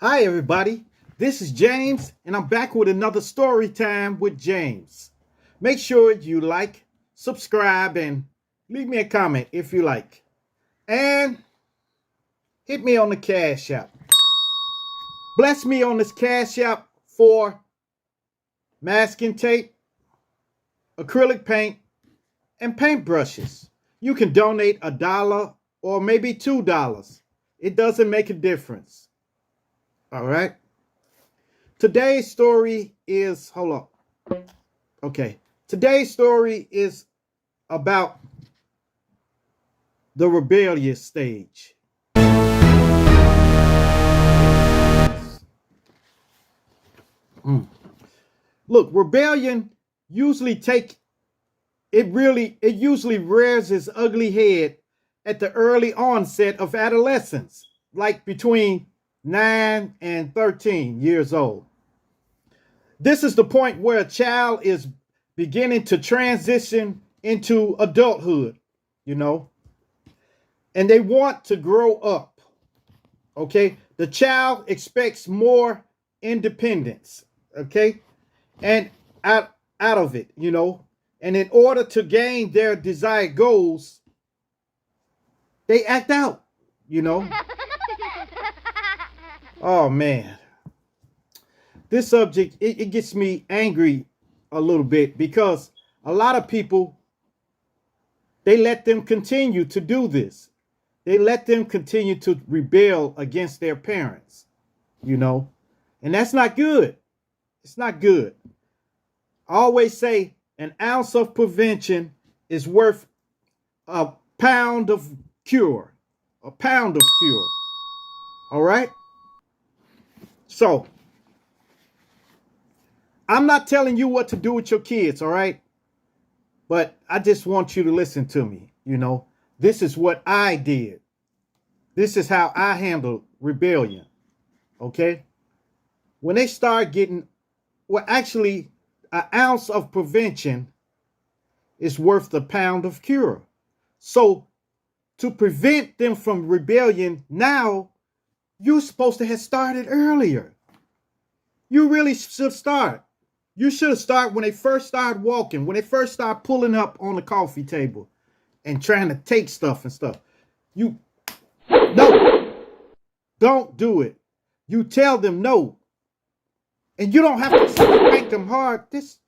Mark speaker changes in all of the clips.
Speaker 1: Hi, everybody. This is James, and I'm back with another story time with James. Make sure you like, subscribe, and leave me a comment if you like. And hit me on the Cash App. Bless me on this Cash App for masking tape, acrylic paint, and paintbrushes. You can donate $1 or maybe $2. It doesn't make a difference. All right. Today's story is, hold up. Okay. Today's story is about the rebellious stage. Look, rebellion usually usually rears its ugly head at the early onset of adolescence, like between 9 and 13 years old. This is the point where a child is beginning to transition into adulthood, and they want to grow up. Okay. The child expects more independence. Okay. And out of it, and in order to gain their desired goals, they act out, Oh man. This subject, it gets me angry a little bit because a lot of people, they let them continue to do this. They let them continue to rebel against their parents, and that's not good. It's not good. I always say an ounce of prevention is worth a pound of cure. A pound of cure. All right? So, I'm not telling you what to do with your kids, all right? But I just want you to listen to me, This is what I did. This is how I handled rebellion, okay? When they start getting, actually, an ounce of prevention is worth a pound of cure. So, to prevent them from rebellion now, you're supposed to have started earlier. You really should start. You should have started when they first started walking, when they first started pulling up on the coffee table and trying to take stuff and stuff. No, don't do it. You tell them no. And you don't have to spank them hard. Just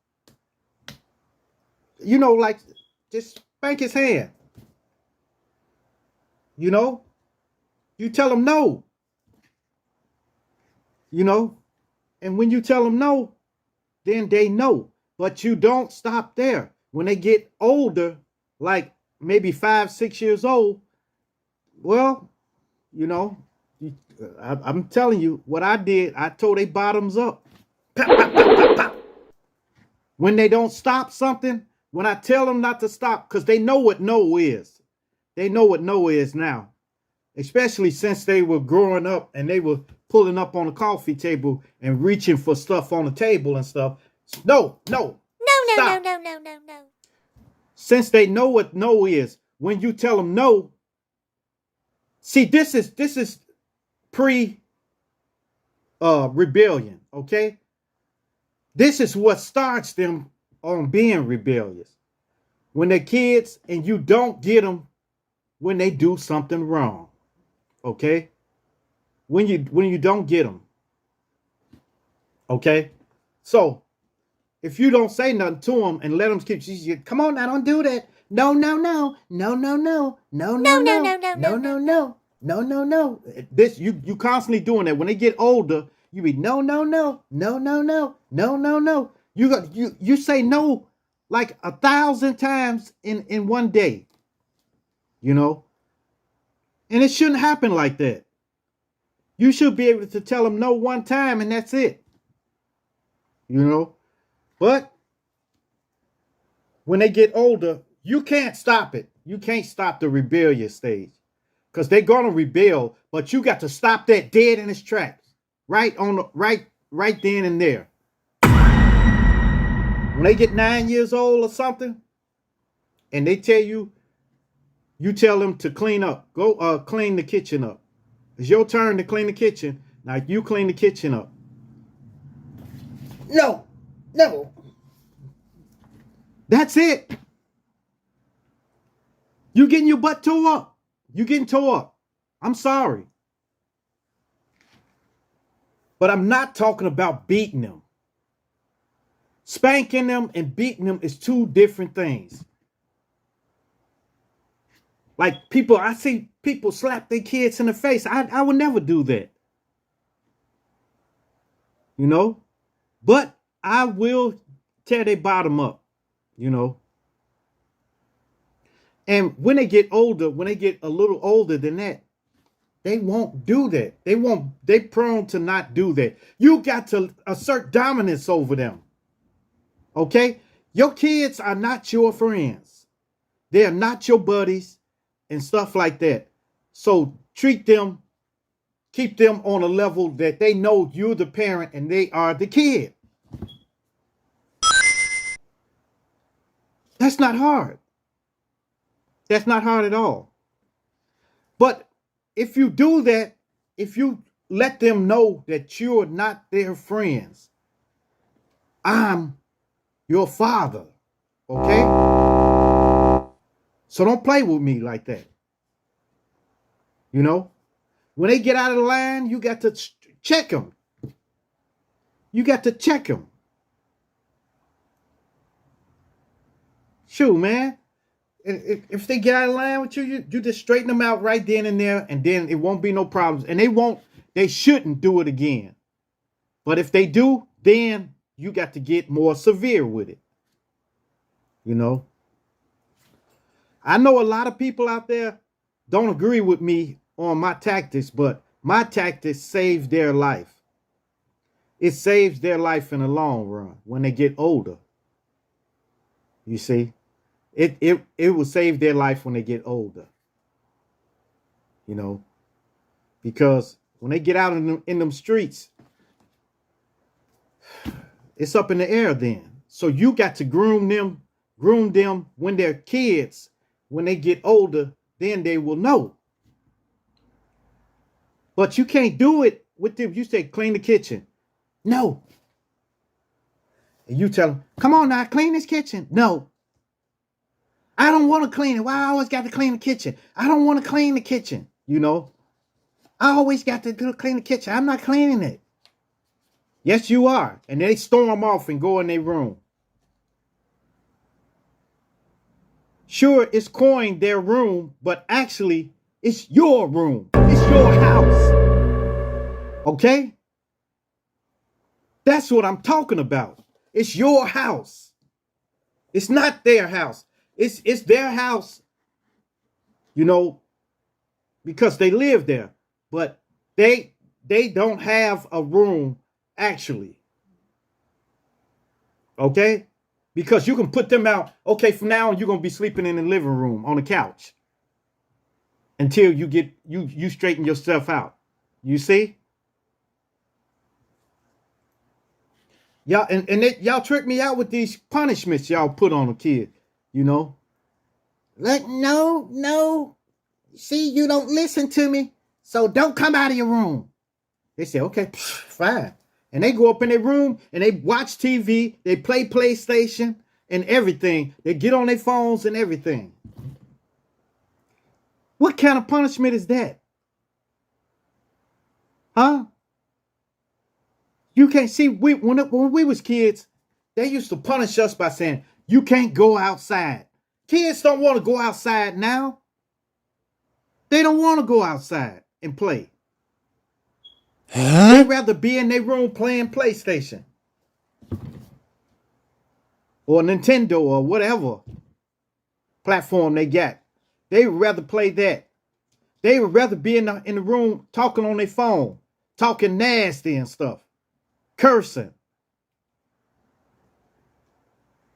Speaker 1: spank his hand. You tell them no. And when you tell them no, then they know. But you don't stop there. When they get older, like maybe 5, 6 years old, well, I'm telling you what I did. I told they bottoms up. Pop, pop, pop, pop, pop. When they don't stop something, when I tell them not to stop, because they know what no is. They know what no is now. Especially since they were growing up and they were pulling up on the coffee table and reaching for stuff on the table and stuff. No. Stop.
Speaker 2: No.
Speaker 1: Since they know what no is, when you tell them no, see, this is pre rebellion, okay? This is what starts them on being rebellious. When they're kids and you don't get them when they do something wrong, okay? When you don't get them, okay? So, if you don't say nothing to them and let them keep, come on now, don't do that. No. This you constantly doing that. When they get older, you be no. You say no like 1,000 times in one day. And it shouldn't happen like that. You should be able to tell them no one time and that's it. But when they get older, you can't stop it. You can't stop the rebellious stage. Because they're gonna rebel, but you got to stop that dead in its tracks. Right then and there. When they get 9 years old or something, and they tell you tell them to clean up. Go clean the kitchen up. It's your turn to clean the kitchen. Now you clean the kitchen up.
Speaker 2: No, no.
Speaker 1: That's it. You getting your butt tore up. You getting tore up. I'm sorry. But I'm not talking about beating them. Spanking them and beating them is two different things. Like I see people slap their kids in the face. I would never do that. You know? But I will tear their bottom up, you know. And when they get older, when they get a little older than that, they won't do that. They're prone to not do that. You got to assert dominance over them. Okay? Your kids are not your friends. They are not your buddies and stuff like that. So treat them, keep them on a level that they know you're the parent and they are the kid. That's not hard. That's not hard at all. But if you do that, if you let them know that you're not their friends, I'm your father, okay? So don't play with me like that. You know? When they get out of the line, you got to check them. You got to check them. Shoot, man. If they get out of line with you, you just straighten them out right then and there, and then it won't be no problems. And they shouldn't do it again. But if they do, then you got to get more severe with it. You know? I know a lot of people out there don't agree with me on my tactics, but my tactics save their life. It saves their life in the long run when they get older. You see? It will save their life when they get older. You know? Because when they get out in them streets, it's up in the air then. So you got to groom them when they're kids. When they get older, then they will know. But you can't do it with them. You say, clean the kitchen. No. And you tell them, come on now, clean this kitchen. No. I don't want to clean it. Why I always got to clean the kitchen? I don't want to clean the kitchen. You know, I always got to clean the kitchen. I'm not cleaning it. Yes, you are. And they storm off and go in their room. Sure, it's coined their room, but actually, it's your room. It's your house. Okay? That's what I'm talking about. It's your house. It's not their house. It's their house, you know, because they live there. But they don't have a room, actually. Okay? Because you can put them out. Okay, from now on, you're going to be sleeping in the living room on the couch until you get you straighten yourself out. You see? Y'all y'all trick me out with these punishments y'all put on a kid, you know?
Speaker 2: Like, no. See, you don't listen to me, so don't come out of your room.
Speaker 1: They say, okay, fine. And they go up in their room and they watch TV, they play PlayStation and everything. They get on their phones and everything. What kind of punishment is that? Huh? You can't see, when we was kids, they used to punish us by saying, you can't go outside. Kids don't want to go outside now. They don't want to go outside and play. They'd rather be in their room playing PlayStation or Nintendo or whatever platform they got. They would rather play that. They would rather be in the room talking on their phone, talking nasty and stuff, cursing.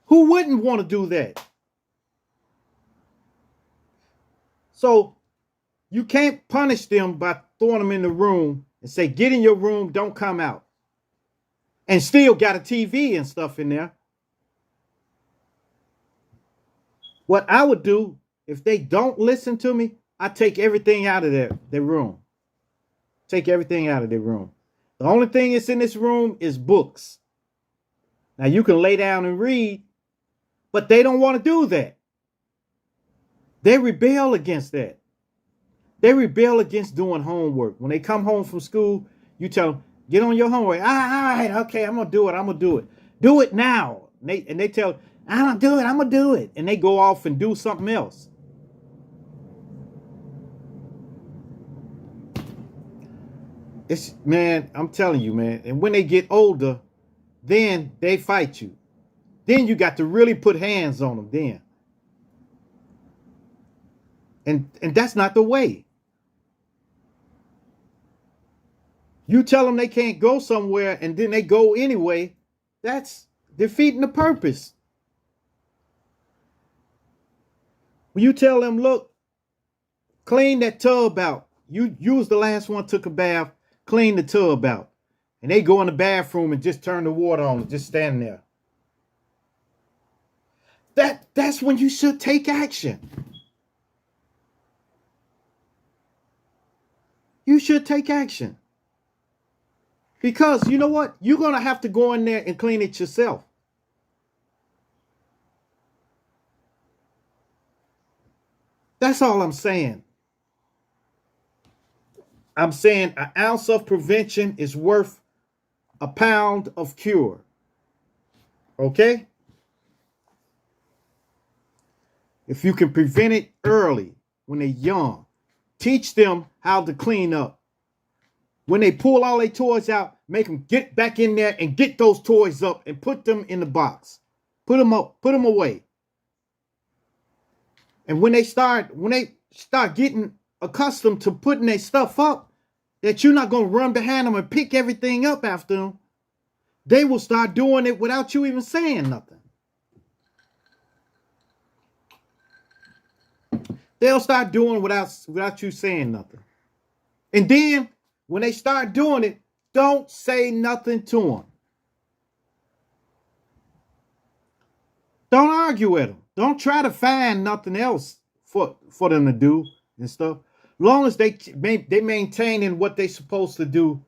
Speaker 1: Who wouldn't want to do that? So you can't punish them by throwing them in the room and say, get in your room, don't come out. And still got a TV and stuff in there. What I would do, if they don't listen to me, I take everything out of their room. Take everything out of their room. The only thing that's in this room is books. Now you can lay down and read, but they don't want to do that. They rebel against that. They rebel against doing homework. When they come home from school, you tell them, get on your homework. All right, okay, I'm going to do it. I'm going to do it. Do it now. And they tell, I'm going to do it. I'm going to do it. And they go off and do something else. It's, man, I'm telling you, man. And when they get older, then they fight you. Then you got to really put hands on them then. And that's not the way. You tell them they can't go somewhere and then they go anyway. That's defeating the purpose. When you tell them, look, clean that tub out. You was the last one took a bath, clean the tub out. And they go in the bathroom and just turn the water on and just stand there. That's when you should take action. You should take action. Because you know what? You're going to have to go in there and clean it yourself. That's all I'm saying. I'm saying an ounce of prevention is worth a pound of cure. Okay? If you can prevent it early when they're young, teach them how to clean up. When they pull all their toys out, make them get back in there and get those toys up and put them in the box. Put them up, put them away. And when they start getting accustomed to putting their stuff up, that you're not going to run behind them and pick everything up after them, they will start doing it without you even saying nothing. They'll start doing without you saying nothing. And then when they start doing it, don't say nothing to them. Don't argue with them. Don't try to find nothing else for them to do and stuff. Long as they maintaining what they're supposed to do,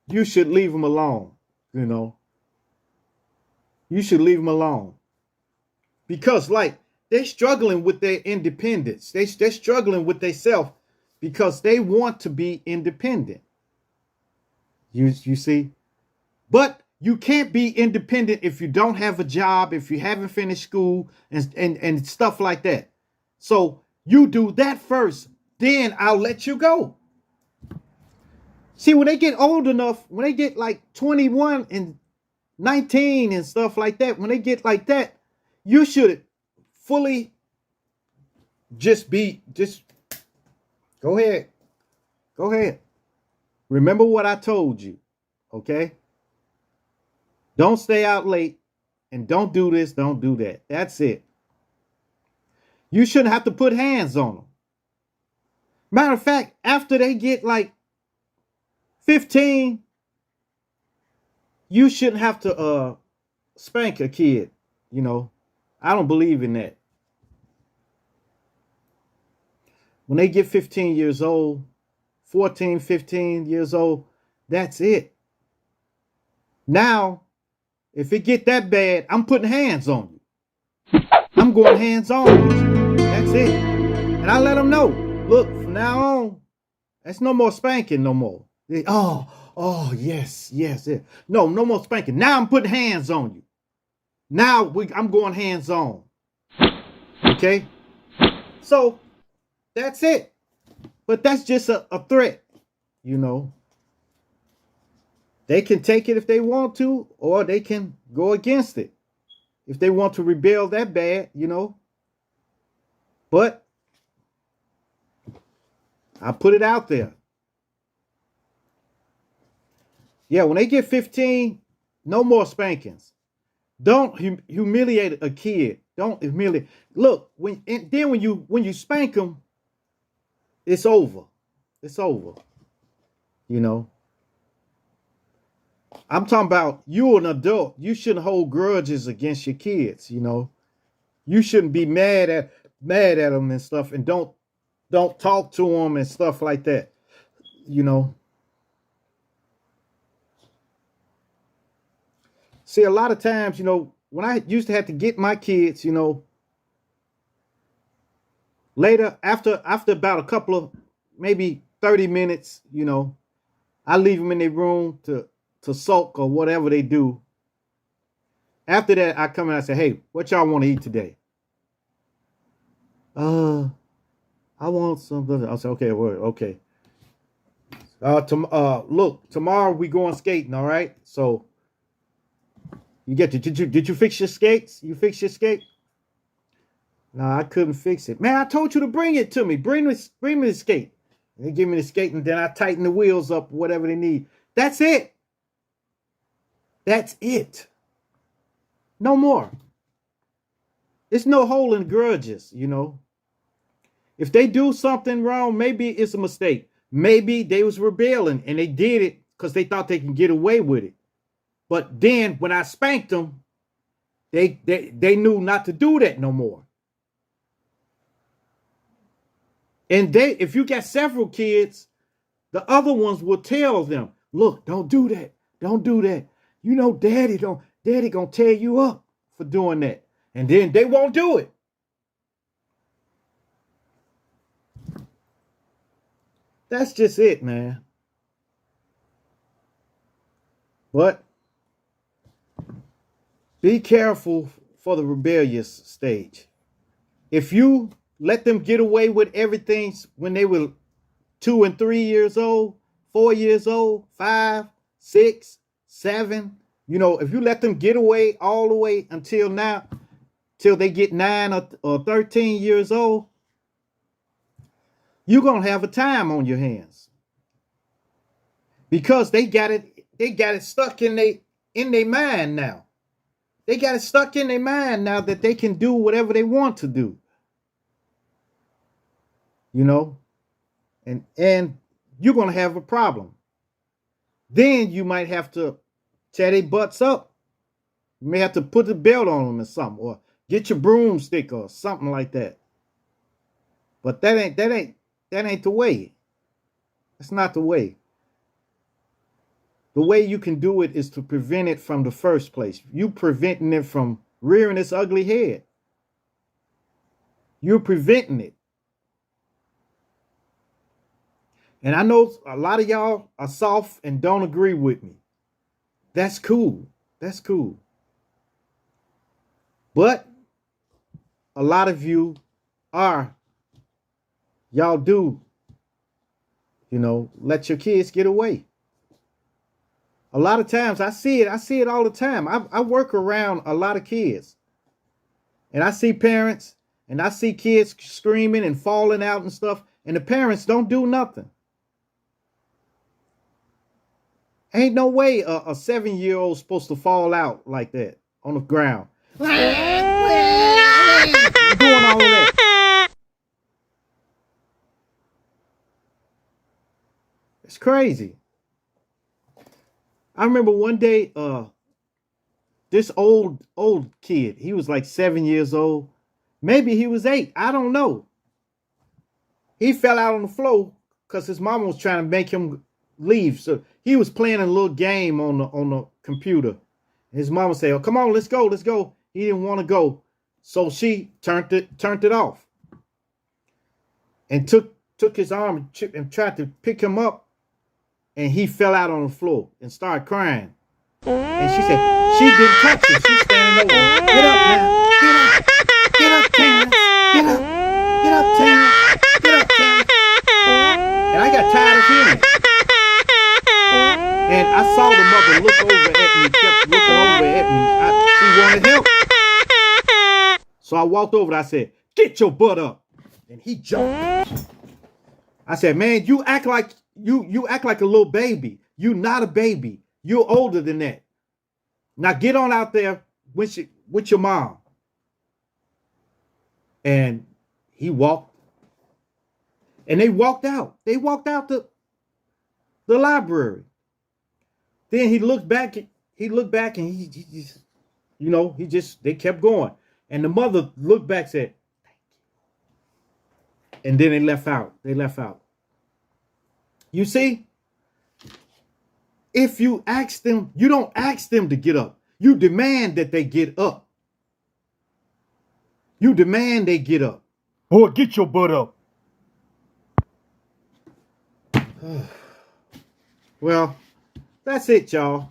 Speaker 1: you should leave them alone. You know, you should leave them alone. Because like they're struggling with their independence. They're struggling with themselves because they want to be independent. You see? But you can't be independent if you don't have a job, if you haven't finished school and stuff like that. So you do that first, then I'll let you go. See, when they get old enough, when they get like 21 and 19 and stuff like that, when they get like that, you should fully just go ahead. Go ahead. Remember what I told you, okay? Don't stay out late and don't do this, don't do that. That's it. You shouldn't have to put hands on them. Matter of fact, after they get like 15, you shouldn't have to spank a kid, you know. I don't believe in that. When they get 15 years old, 14, 15 years old, that's it. Now, if it get that bad, I'm putting hands on you. I'm going hands on with you. That's it. And I let them know, look, from now on, that's no more spanking no more. Yes. No more spanking. Now I'm putting hands on you. Now I'm going hands on. Okay? So, that's it. But that's just a threat, you know. They can take it if they want to, or they can go against it if they want to rebel that bad, you know. But I put it out there. Yeah, when they get 15, no more spankings. Don't humiliate a kid. Don't humiliate. Look, when you spank them, it's over. It's over. You know. I'm talking about you an adult. You shouldn't hold grudges against your kids, you know. You shouldn't be mad at them and stuff, and don't talk to them and stuff like that. You know. See, a lot of times, when I used to have to get my kids, later after about a couple of maybe 30 minutes, I leave them in their room to sulk or whatever they do. After that, I come in and I say, hey, what y'all want to eat today? I want something. I'll say, okay, okay. Look, tomorrow we going skating, all right? So did you fix your skates? You fix your skate? No, I couldn't fix it. Man, I told you to bring it to me. Bring me the skate. And they give me the skate, and then I tighten the wheels up, whatever they need. That's it. That's it. No more. It's no holding grudges, If they do something wrong, maybe it's a mistake. Maybe they was rebelling and they did it because they thought they can get away with it. But then when I spanked them, they knew not to do that no more. And if you got several kids, the other ones will tell them, look, don't do that. Don't do that. Daddy gonna tear you up for doing that. And then they won't do it. That's just it, man. But be careful for the rebellious stage. If you let them get away with everything when they were 2 and 3 years old, 4 years old, 5, 6, 7, if you let them get away all the way until now, till they get 9 or 13 years old, you're going to have a time on your hands. Because they got it stuck in their mind now. They got it stuck in their mind now that they can do whatever they want to do. And you're going to have a problem. Then you might have to tear their butts up. You may have to put the belt on them or something, or get your broomstick or something like that. But that ain't the way. That's not the way. The way you can do it is to prevent it from the first place. You preventing it from rearing its ugly head. You're preventing it. And I know a lot of y'all are soft and don't agree with me. That's cool. That's cool. But a lot of you y'all do, let your kids get away. A lot of times I see it all the time. I work around a lot of kids. And I see parents and I see kids screaming and falling out and stuff. And the parents don't do nothing. Ain't no way a 7-year-old supposed to fall out like that on the ground. Doing all of that. It's crazy. I remember one day, this old kid, he was like 7 years old. Maybe he was 8. I don't know. He fell out on the floor because his mama was trying to make him leave. So he was playing a little game on the computer. His mama said, "Oh, come on, let's go. He didn't want to go. So she turned it off. And took his arm and tried to pick him up. And he fell out on the floor and started crying. And she said, she didn't touch him. She's standing over. Get up now. Get up, Terrence. Get up, Terrence. Get up, Terrence. And I got tired of hearing it. And I saw the mother look over at me, kept looking over at me. She wanted help. So I walked over and I said, get your butt up. And he jumped. I said, man, you act like a little baby. You're not a baby. You're older than that. Now get on out there with your mom. And he walked. And they walked out. They walked out the library. Then he looked back and he just, they kept going. And the mother looked back and said, thank you. And then they left out. You see, if you ask them, you don't ask them to get up. You demand that they get up. You demand they get up.
Speaker 3: Boy, get your butt up.
Speaker 1: Well, that's it, y'all.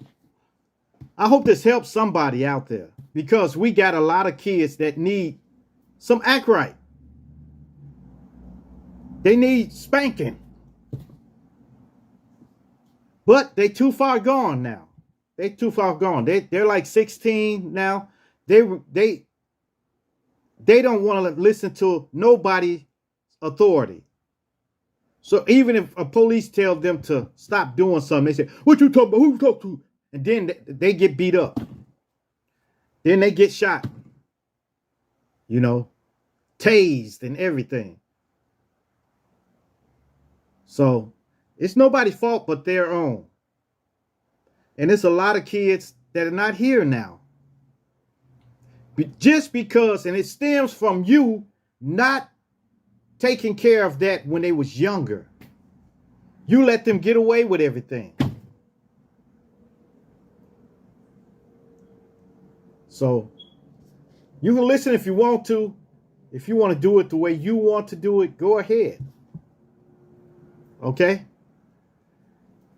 Speaker 1: I hope this helps somebody out there because we got a lot of kids that need some act right. They need spanking. But they too far gone now. They too far gone. They're like 16 now. They don't want to listen to nobody's authority. So even if a police tells them to stop doing something, they say, "What you talking about? Who you talk to?" And then they get beat up. Then they get shot. You know, tased and everything. So it's nobody's fault but their own. And it's a lot of kids that are not here now. Just because, and it stems from you not taking care of that when they was younger. You let them get away with everything. So you can listen if you want to. If you want to do it the way you want to do it, go ahead. Okay?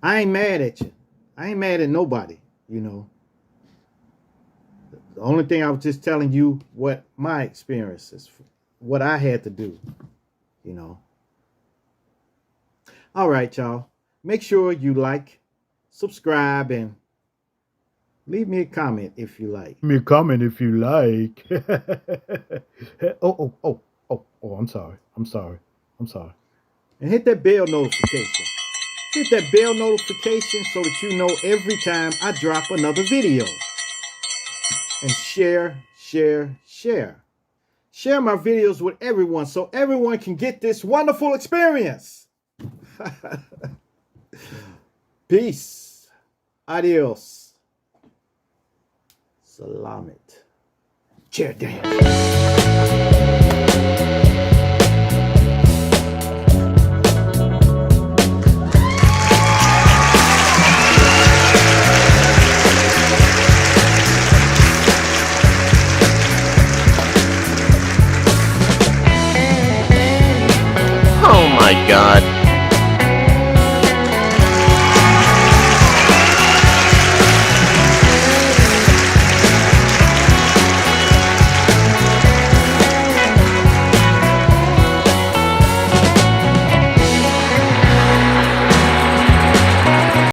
Speaker 1: I ain't mad at you. I ain't mad at nobody, you know. The only thing I was just telling you what my experience is, what I had to do, you know. All right, y'all. Make sure you like, subscribe, and leave me a comment if you like.
Speaker 3: Me a comment if you like. oh, I'm sorry.
Speaker 1: And hit that bell notification. Hit that bell notification so that you know every time I drop another video. And share. Share my videos with everyone so everyone can get this wonderful experience. Peace. Adios. Salamat. Chair dance.